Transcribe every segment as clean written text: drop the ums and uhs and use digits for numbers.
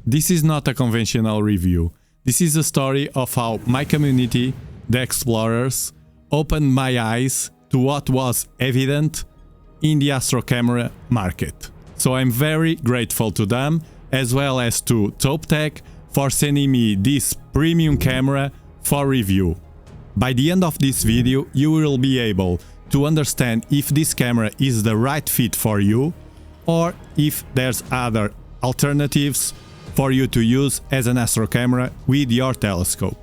This is not a conventional review. This is a story of how my community, the Explorers, opened my eyes to what was evident in the Astro camera market. So I'm very grateful to them, as well as to TaupeTech for sending me this premium camera for review. By the end of this video, you will be able to understand if this camera is the right fit for you, or if there's other alternatives for you to use as an astro camera with your telescope.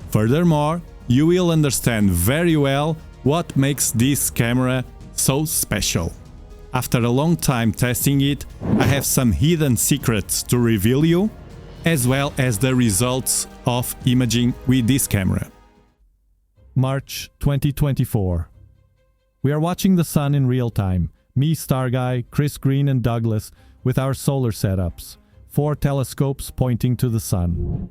Furthermore, you will understand very well what makes this camera so special. After a long time testing it, I have some hidden secrets to reveal you, as well as the results of imaging with this camera. March 2024. We are watching the sun in real time. Me, Starguy, Chris Green and Douglas with our solar setups. 4 telescopes pointing to the sun.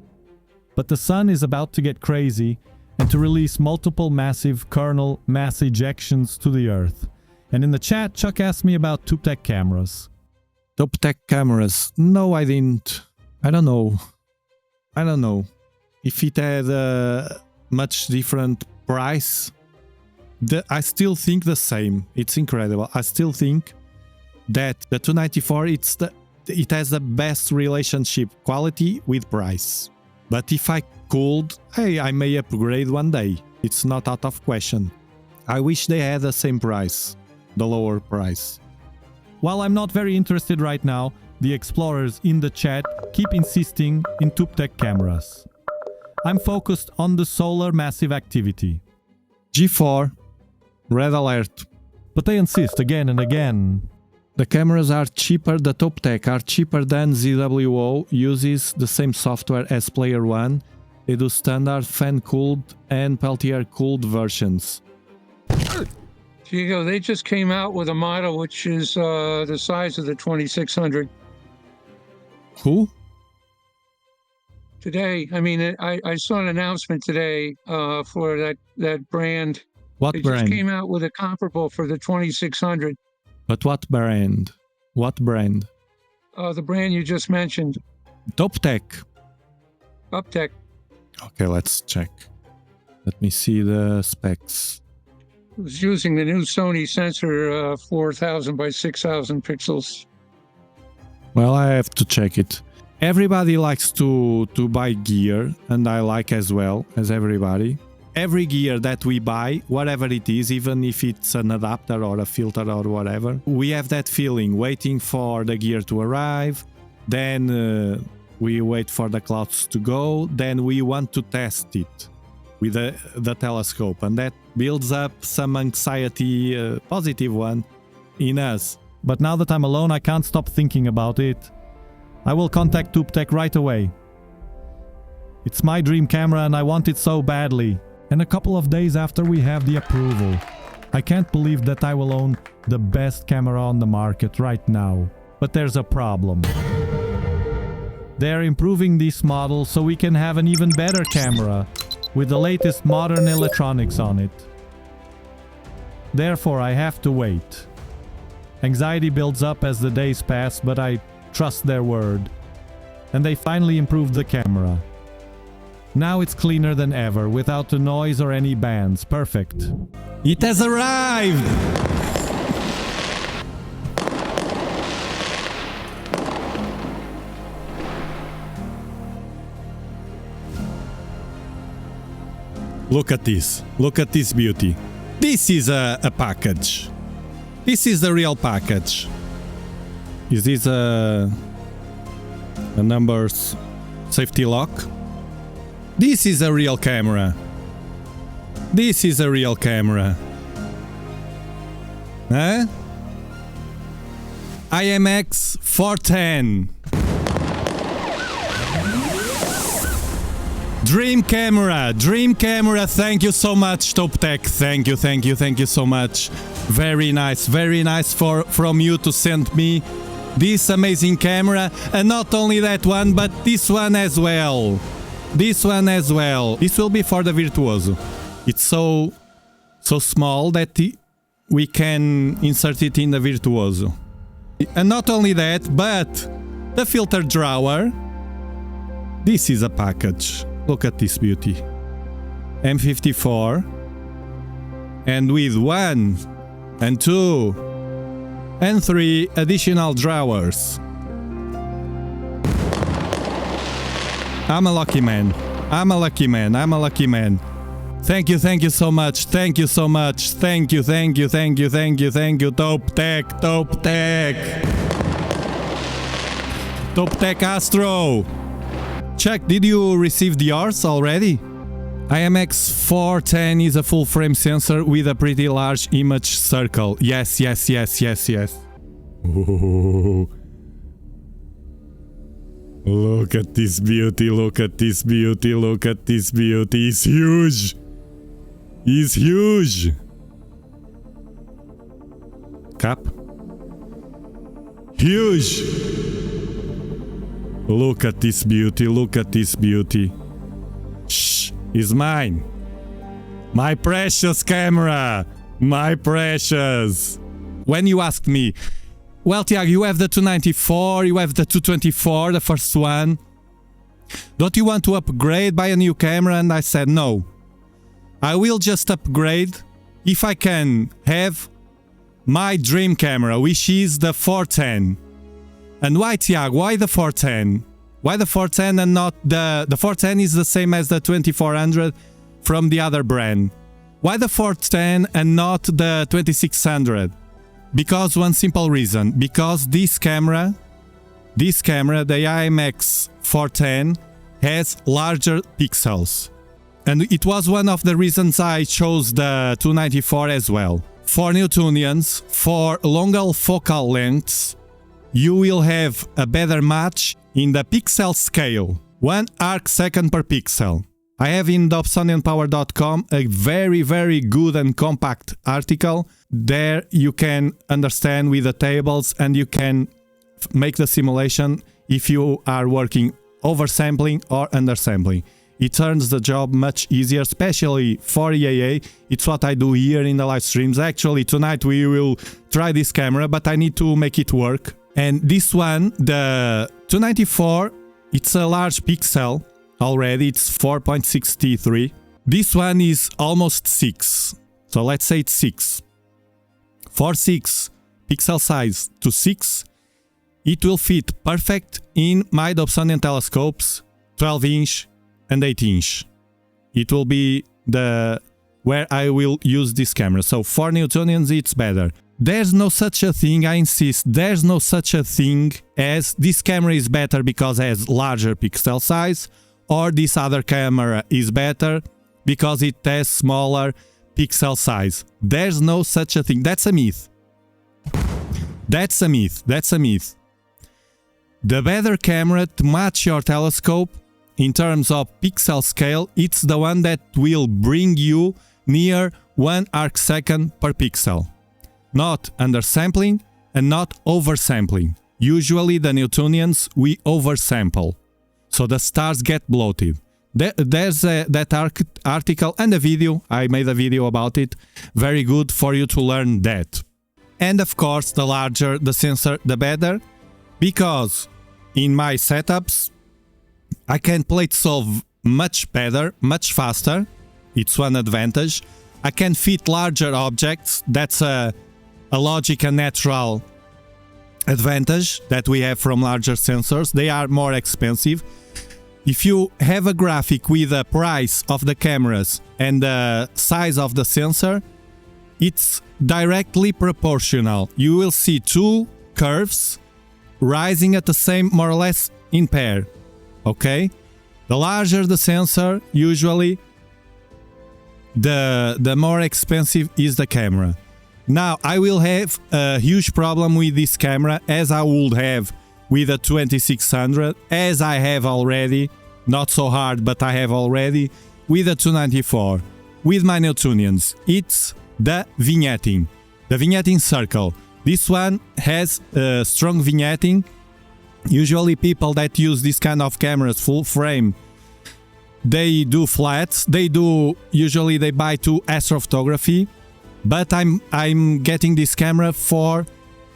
But the sun is about to get crazy and to release multiple massive kernel mass ejections to the Earth. And in the chat, Chuck asked me about TaupeTech cameras. TaupeTech cameras? No, I didn't. I don't know if it had a much different price. I still think the same. It's incredible. I still think that the 294 it has the best relationship quality with price. But if I could, hey, I may upgrade one day. It's not out of question. I wish they had the same price, the lower price. While I'm not very interested right now, the Explorers in the chat keep insisting in TaupeTech cameras. I'm focused on the solar massive activity. G4, red alert. But they insist again and again. The cameras are cheaper, the TaupeTech are cheaper than ZWO, uses the same software as Player One. They do standard, fan-cooled and Peltier-cooled versions. Diego, they just came out with a model which is the size of the 2600. Who? Today, I mean, I saw an announcement today for that brand. What they brand? Just came out with a comparable for the 2600. But what brand? What brand? The brand you just mentioned. TaupeTech. UpTech. Okay, let's check. Let me see the specs. It was using the new Sony sensor, 4000 by 6000 pixels. Well, I have to check it. Everybody likes to buy gear, and I like as well as everybody. Every gear that we buy, whatever it is, even if it's an adapter or a filter or whatever, we have that feeling waiting for the gear to arrive, then we wait for the clouds to go, then we want to test it with the telescope, and that builds up some anxiety, positive one, in us. But now that I'm alone, I can't stop thinking about it. I will contact TaupeTech right away. It's my dream camera and I want it so badly. And a couple of days after we have the approval. I can't believe that I will own the best camera on the market right now. But there's a problem. They're improving this model so we can have an even better camera with the latest modern electronics on it. Therefore, I have to wait. Anxiety builds up as the days pass, but I trust their word. And they finally improved the camera. Now it's cleaner than ever, without the noise or any bands. Perfect. It has arrived! Look at this. Look at this beauty. This is a package. This is the real package. Is this a numbers safety lock? This is a real camera. This is a real camera. Huh? IMX 410. Dream camera, thank you so much, TaupeTech. Thank you so much. Very nice from you to send me this amazing camera, and not only that one, but this one as well. This will be for the Virtuoso. It's so small that we can insert it in the Virtuoso. And not only that, but the filter drawer This is a package. Look at this beauty. M54. And with 1 and 2 and 3 additional drawers. I'm a lucky man. I'm a lucky man. I'm a lucky man. Thank you so much. Thank you so much. Thank you. Top Tech. Top Tech Astro. Check, did you receive yours already? IMX410 is a full frame sensor with a pretty large image circle. Yes. Ooh. Look at this beauty, It's huge. Cap. Huge. Look at this beauty. Shh, is mine. My precious camera. My precious. When you asked me, well, Tiago, you have the 294, you have the 224, the first one. Don't you want to upgrade, buy a new camera? And I said, no. I will just upgrade if I can have my dream camera, which is the 410. And why, Tiago? Why the 410? Why the 410 and not the 410 is the same as the 2400 from the other brand. Why the 410 and not the 2600? Because one simple reason. Because this camera, the IMX 410, has larger pixels. And it was one of the reasons I chose the 294 as well. For Newtonians, for longer focal lengths, you will have a better match in the pixel scale, 1 arc second per pixel. I have in dobsonianpower.com a very good and compact article. There you can understand with the tables and you can make the simulation if you are working oversampling or undersampling. It turns the job much easier, especially for EAA. It's what I do here in the live streams. Actually, tonight we will try this camera, but I need to make it work. And this one, the 294, it's a large pixel already. It's 4.63. This one is almost 6. So let's say it's 6. For 6 pixel size to 6, it will fit perfect in my Dobsonian telescopes, 12-inch and 8-inch. It will be where I will use this camera. So for Newtonians, it's better. There's no such a thing, I insist, there's no such a thing as this camera is better because it has larger pixel size, or this other camera is better because it has smaller pixel size. There's no such a thing. That's a myth. That's a myth. The better camera to match your telescope in terms of pixel scale, it's the one that will bring you near 1 arc second per pixel. Not undersampling and not oversampling. Usually the Newtonians, we oversample. So the stars get bloated. There's that article and a video. I made a video about it. Very good for you to learn that. And of course, the larger the sensor, the better. Because in my setups, I can plate solve much better, much faster. It's one advantage. I can fit larger objects. That's a logic and natural advantage that we have from larger sensors. They are more expensive. If you have a graphic with the price of the cameras and the size of the sensor, it's directly proportional. You will see two curves rising at the same, more or less, in pair. Okay? The larger the sensor, usually, the more expensive is the camera. Now, I will have a huge problem with this camera, as I would have with a 2600, as I have already, not so hard, but I have already, with a 294. With my Newtonians, it's the vignetting circle. This one has strong vignetting. Usually people that use this kind of cameras, full frame, they do flats. Usually they buy to astrophotography. But I'm getting this camera for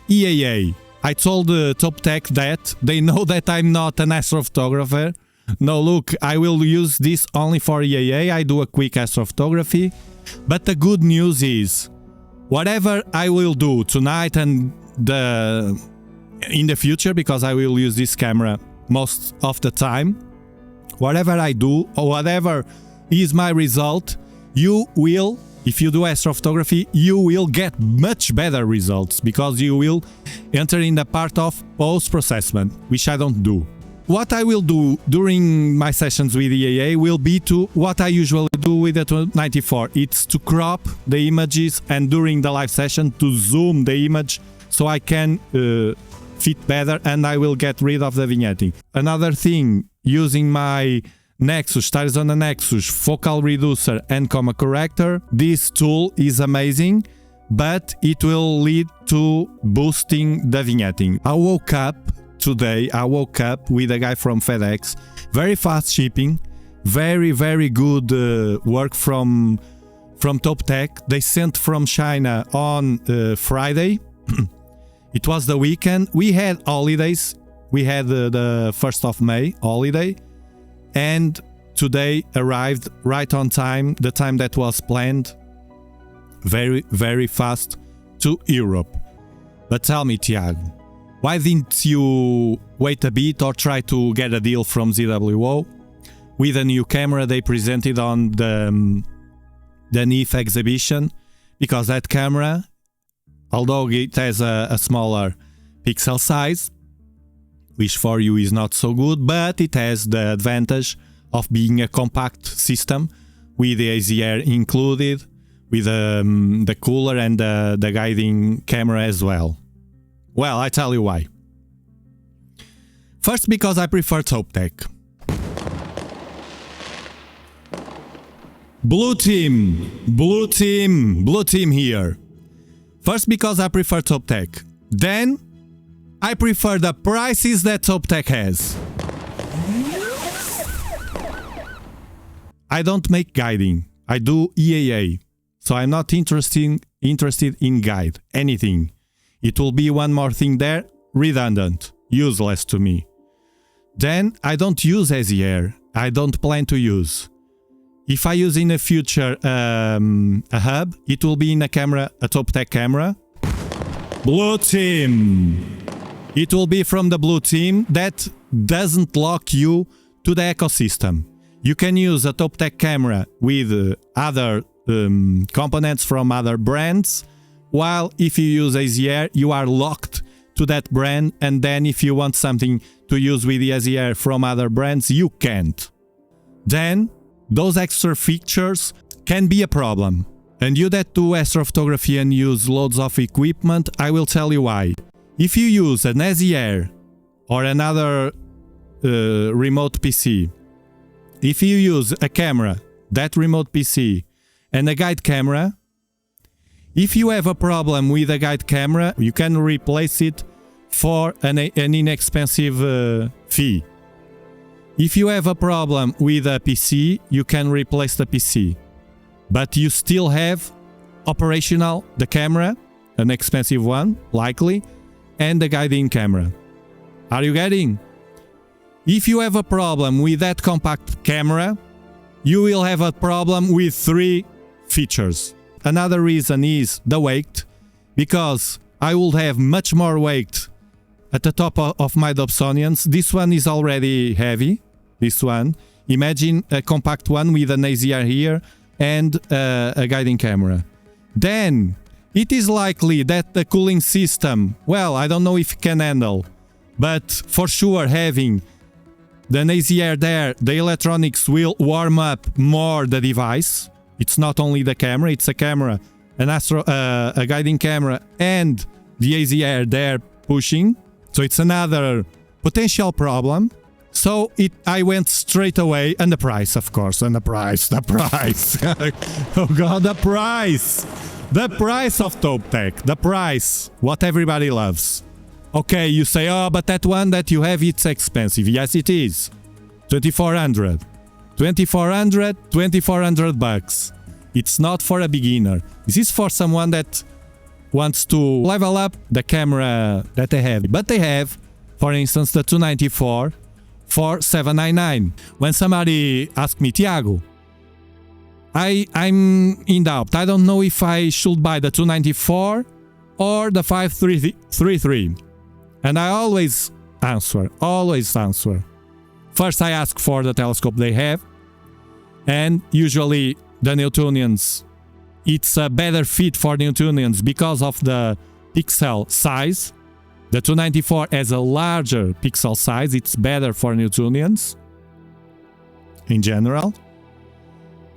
EAA. I told Top Tech that. They know that I'm not an astrophotographer. No, look, I will use this only for EAA. I do a quick astrophotography. But the good news is, whatever I will do tonight and in the future, because I will use this camera most of the time, whatever I do or whatever is my result, you will, if you do astrophotography, you will get much better results because you will enter in the part of post-processment, which I don't do. What I will do during my sessions with EAA will be to what I usually do with the 294. It's to crop the images and during the live session to zoom the image so I can fit better and I will get rid of the vignetting. Another thing, using my Nexus, Tirzona Nexus, focal reducer and coma corrector, this tool is amazing, but it will lead to boosting the vignetting. I woke up with a guy from FedEx, very fast shipping, very good work from TopTech. They sent from China on Friday. It was the weekend. We had holidays. We had the 1st of May holiday, and today arrived right on time, the time that was planned, very fast to Europe. But tell me, Tiago, why didn't you wait a bit or try to get a deal from ZWO with a new camera they presented on the NIF exhibition? Because that camera, although it has a smaller pixel size, which for you is not so good, but it has the advantage of being a compact system with the AZR included, with the cooler and the guiding camera as well. Well, I tell you why. First, because I prefer TopTech. Blue team here. First, because I prefer TopTech. Then, I prefer the prices that TopTech has. I don't make guiding. I do EAA. So I'm not interested in guide anything. It will be one more thing there, redundant, useless to me. Then I don't use AZR. I don't plan to use. If I use in the future a hub, it will be in a camera, a TopTech camera. Blue team. It will be from the Blue team that doesn't lock you to the ecosystem. You can use a TopTech camera with other components from other brands, while if you use AZR, you are locked to that brand, and then if you want something to use with the AZR from other brands, you can't. Then, those extra features can be a problem. And you that do astrophotography and use loads of equipment, I will tell you why. If you use an AZR or another remote PC, if you use a camera, that remote PC, and a guide camera, if you have a problem with a guide camera, you can replace it for an inexpensive fee. If you have a problem with a PC, you can replace the PC. But you still have operational, the camera, an expensive one, likely, and the guiding camera. Are you getting? If you have a problem with that compact camera, you will have a problem with 3 features. Another reason is the weight, because I will have much more weight at the top of my Dobsonians. This one is already heavy, this one. Imagine a compact one with an AZR here and a guiding camera. Then, it is likely that the cooling system, well, I don't know if it can handle, but for sure having the AZR there, the electronics will warm up more the device. It's not only the camera, it's a camera, a guiding camera, and the AZR there pushing. So it's another potential problem. So I went straight away, and the price, of course, and the price. Oh God, the price! The price of TopTech, the price, what everybody loves. Okay, you say, oh, but that one that you have, it's expensive. Yes, it is. 2,400. 2,400 bucks. It's not for a beginner. This is for someone that wants to level up the camera that they have. But they have, for instance, the 294 for $799. When somebody asked me, Tiago, I'm in doubt. I don't know if I should buy the 294 or the 533. And I always answer. First I ask for the telescope they have. And usually the Newtonians, it's a better fit for Newtonians because of the pixel size. The 294 has a larger pixel size. It's better for Newtonians in general.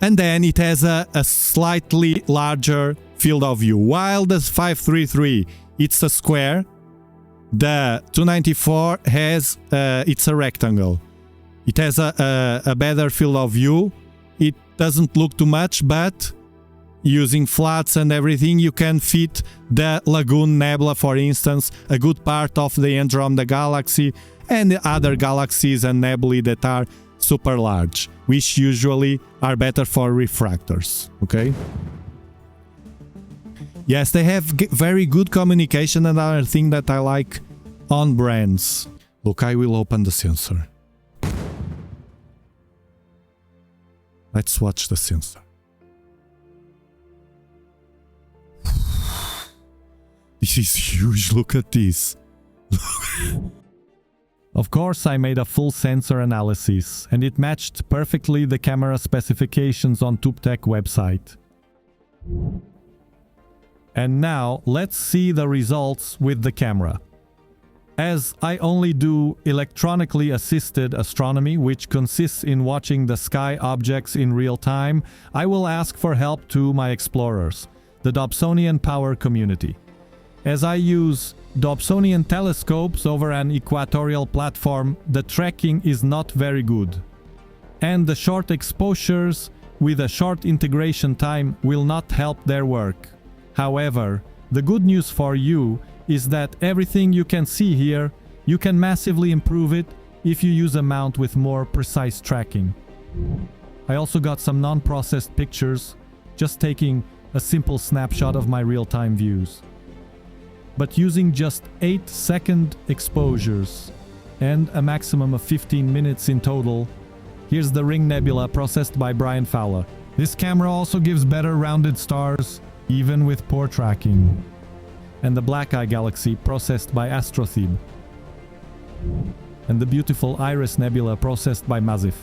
And then it has a slightly larger field of view. While the 533, it's a square, the 294 has, it's a rectangle. It has a better field of view. It doesn't look too much, but using flats and everything, you can fit the Lagoon Nebula, for instance, a good part of the Andromeda Galaxy, and the other galaxies and nebulae that are super large, which usually are better for refractors, okay? Yes, they have very good communication. Another thing that I like on brands. Look, I will open the sensor. Let's watch the sensor. This is huge, look at this. Of course, I made a full sensor analysis, and it matched perfectly the camera specifications on TubeTech website. And now, let's see the results with the camera. As I only do electronically assisted astronomy, which consists in watching the sky objects in real time, I will ask for help to my explorers, the Dobsonian Power community. As I use Dobsonian telescopes over an equatorial platform, the tracking is not very good. And the short exposures with a short integration time will not help their work. However, the good news for you is that everything you can see here, you can massively improve it if you use a mount with more precise tracking. I also got some non-processed pictures, just taking a simple snapshot of my real-time views. But using just 8-second exposures and a maximum of 15 minutes in total, here's the Ring Nebula processed by Brian Fowler. This camera also gives better rounded stars, even with poor tracking. And the Black Eye Galaxy processed by Astrothebe. And the beautiful Iris Nebula processed by Mazif.